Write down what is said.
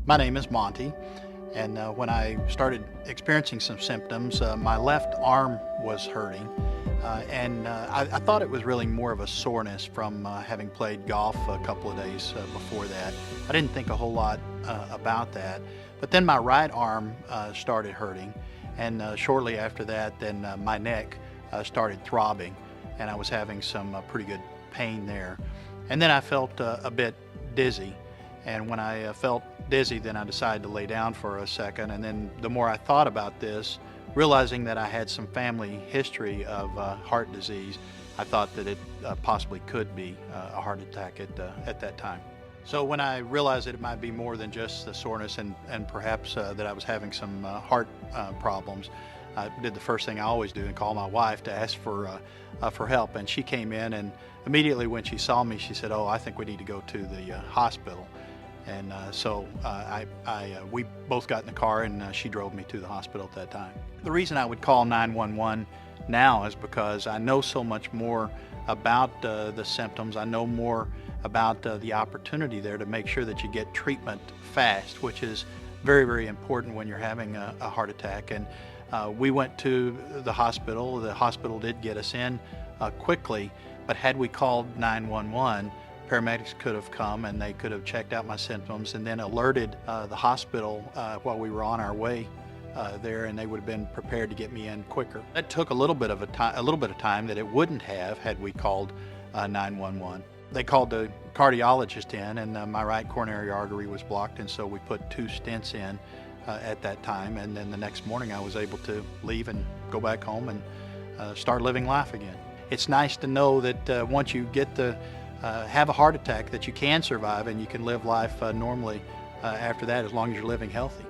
My name is Monty, and when I started experiencing some symptoms, my left arm was hurting, and I thought it was really more of a soreness from having played golf a couple of days before that. I didn't think a whole lot about that, but then my right arm started hurting, and shortly after that, then my neck started throbbing, and I was having some pretty good pain there. And then I felt a bit dizzy. And when I felt dizzy, then I decided to lay down for a second. And then the more I thought about this, realizing that I had some family history of heart disease, I thought that it possibly could be a heart attack at that time. So when I realized that it might be more than just the soreness and perhaps that I was having some heart problems, I did the first thing I always do and call my wife to ask for help. And she came in, and immediately when she saw me, she said, "Oh, I think we need to go to the hospital." And we both got in the car, and she drove me to the hospital at that time. The reason I would call 911 now is because I know so much more about the symptoms. I know more about the opportunity there to make sure that you get treatment fast, which is very, very important when you're having a heart attack. And we went to the hospital. The hospital did get us in quickly, but had we called 911, paramedics could have come and they could have checked out my symptoms and then alerted the hospital while we were on our way there, and they would have been prepared to get me in quicker. That took a little bit of time that it wouldn't have had we called 911. They called the cardiologist in, and my right coronary artery was blocked, and so we put 2 stents in at that time. And then the next morning I was able to leave and go back home and start living life again. It's nice to know that once you get the have a heart attack, that you can survive and you can live life normally after that, as long as you're living healthy.